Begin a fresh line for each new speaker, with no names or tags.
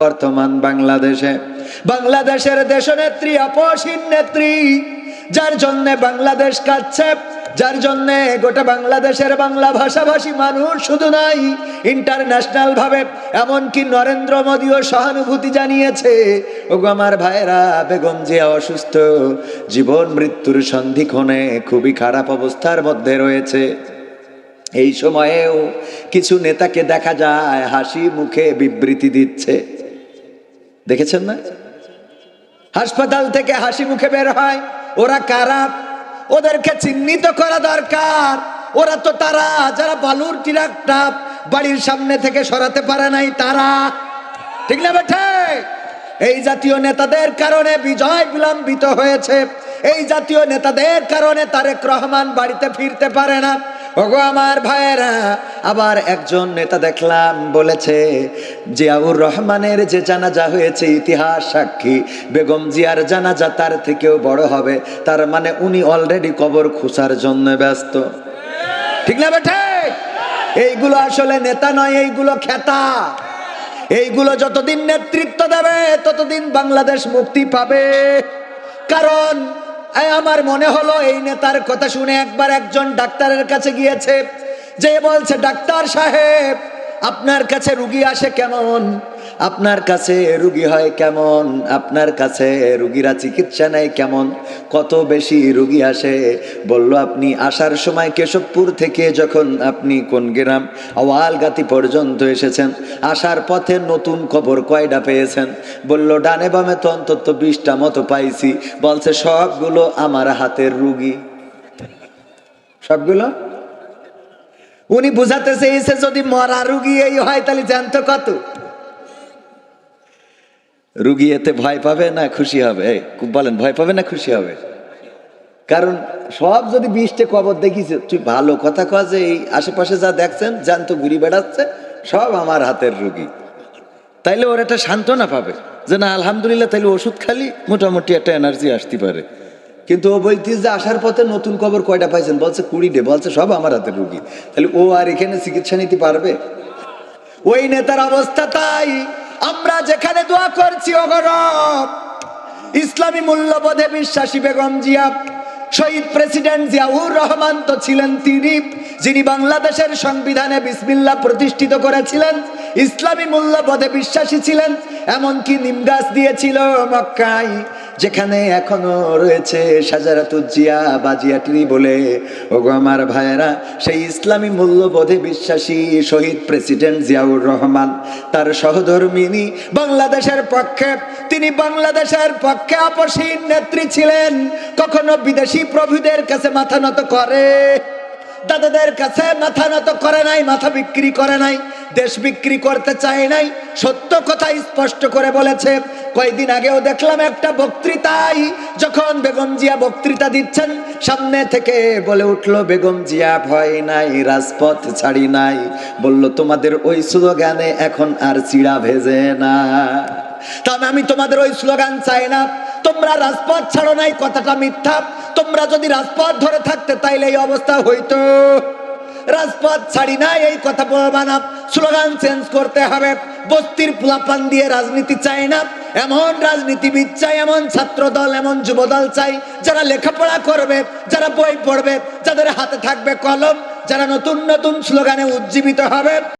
বর্তমান বাংলাদেশের দেশনেত্রী আপসহীন নেত্রী, যার জন্য বাংলাদেশ কাঁদছে, যার জন্য গোটা বাংলাদেশের বাংলা ভাষাভাষী মানুষ শুধু নাই, ইন্টারন্যাশনাল ভাবে এমনকি নরেন্দ্র মোদীও সহানুভূতি জানিয়েছে। ওগো আমার ভাইরা, বেগম জিয়া অসুস্থ, জীবন মৃত্যুর সন্ধিক্ষণে খুবই খারাপ অবস্থার মধ্যে রয়েছে। এই সময়েও কিছু নেতাকে দেখা যায় হাসি মুখে বিবৃতি দিচ্ছে, দেখেছেন না? হাসপাতাল থেকে হাসি মুখে বের হয়। ওরা কারা? ওদেরকে চিহ্নিত করা দরকার। ওরা তো তারা যারা বালুর ট্রাকটা বাড়ির সামনে থেকে সরাতে পারে নাই, তারা, ঠিক না বেঠে? এই জাতীয় নেতাদের কারণে বিজয় বিলম্বিত হয়েছে। এই জাতীয় নেতাদের কারণে তারেক রহমান বাড়িতে ফিরতে পারে না। ওগো আমার ভাইয়েরা, আবার একজন নেতা দেখলাম বলেছে জিয়াউর রহমানের যে জানাজা হয়েছে ইতিহাস সাক্ষী, বেগম জিয়ার জানাজা তার থেকেও বড় হবে। তার মানে উনি অলরেডি কবর খুঁচার জন্য ব্যস্ত, ঠিক না বেঠে? এইগুলো আসলে নেতা নয়, এইগুলো খেতা। এইগুলো যতদিন নেতৃত্ব দেবে ততদিন বাংলাদেশ মুক্তি পাবে। কারণ আমার মনে হলো এই নেতার কথা শুনে একবার একজন ডাক্তারের কাছে গিয়েছে, যে বলছে, ডাক্তার সাহেব, আপনার কাছে রুগী আসে কেমন, আপনার কাছে রুগী হয় কেমন, আপনার কাছে রুগীরা চিকিৎসা নেয় কেমন, কত বেশি রুগী আসে? বলল, আপনি আসার সময় কেশবপুর থেকে যখন আপনি কোন গ্রাম আওয়ালগাতি পর্যন্ত এসেছেন, আসার পথে নতুন খবর কয়টা পেয়েছেন? বলল, ডানে বামে তো অন্তত 20টা মতো পাইছি। বলছে, সবগুলো আমার হাতের রুগী, সবগুলো। উনি বুঝাতে চেয়েছে যদি মরা রুগী এই হয় তাহলে জানত কত রুগী এতে ভয় পাবে না খুশি হবে? বলেন, ভয় পাবে না খুশি হবে? কারণ সব যদি 20টে কবর দেখিছে, তুই ভালো কথা কয় যে এই আশেপাশে যা দেখছেন জানতো ঘুরি বেড়াচ্ছে সব আমার হাতের রুগী, তাইলে ওর একটা সান্ত্বনা পাবে যে না আলহামদুলিল্লাহ, তাইলে ওষুধ খালি মোটামুটি একটা এনার্জি আসতে পারে। কিন্তু ও বলতিস যে আসার পথে নতুন খবর কয়টা পাইছেন? বলছে 20টে। বলছে সব আমার হাতের রুগী। তাহলে ও আর এখানে চিকিৎসা নিতে পারবে? ওই নেতার অবস্থা তাই। আমরা যেখানে দোয়া করছি, অগরব ইসলামী মূল্যবোধে বিশ্বাসী বেগম জিয়া, শহীদ প্রেসিডেন্ট জিয়াউর রহমান তো ছিলেন তিনি, যিনি বাংলাদেশের সংবিধানে বিসমিল্লাহ প্রতিষ্ঠিত করেছিলেন, ইসলামী মূল্যবোধে বিশ্বাসী ছিলেন। এমনকি নিমগাছ দিয়েছিল মক্কায়, যেখানে এখনো রয়েছে শাজারাতুজ জিয়া বাজিয়াটরি বলে। ওগো আমার ভাইয়েরা, সেই ইসলামী মূল্যবোধে বিশ্বাসী শহীদ প্রেসিডেন্ট জিয়াউর রহমান, তার সহধর্মিনী বাংলাদেশের পক্ষে, তিনি বাংলাদেশের পক্ষে আপসহীন নেত্রী ছিলেন। কখনো বিদেশি প্রভুদের কাছে মাথা নত করে, দাদাদের কাছে মাথা নত করে নাই, মাথা বিক্রি করে নাই, দেশ বিক্রি করতে চায় নাই, সত্য কথা স্পষ্ট করে বলেছে। কয়েকদিন আগেও দেখলাম একটা বক্তৃতায়, যখন বেগম জিয়া বক্তৃতা দিচ্ছেন, সামনে থেকে বলে উঠলো, বেগম জিয়া ভয় নাই, রাজপথ ছাড়ি নাই। বলল, তোমাদের ওই স্লোগানে এখন আর চিড়া ভেজে না। তবে আমি তোমাদের ওই স্লোগান চাই না। তোমরা রাজপথ ছাড়ো নাই, কথাটা মিথ্যা। তোমরা যদি রাজপথ ধরে থাকতে তাইলে এই অবস্থা হইতো। রাজপথ ছাড়ি নাই এই কথা বলবা না, স্লোগান চেঞ্জ করতে হবে। বস্তির পোলাপান দিয়ে রাজনীতি চাই না, এমন রাজনীতিবিদ চাই, এমন ছাত্র দল, এমন যুব দল চাই, যারা লেখাপড়া করবে, যারা বই পড়বে, যাদের হাতে থাকবে কলম, যারা নতুন নতুন স্লোগানে উজ্জীবিত হবে।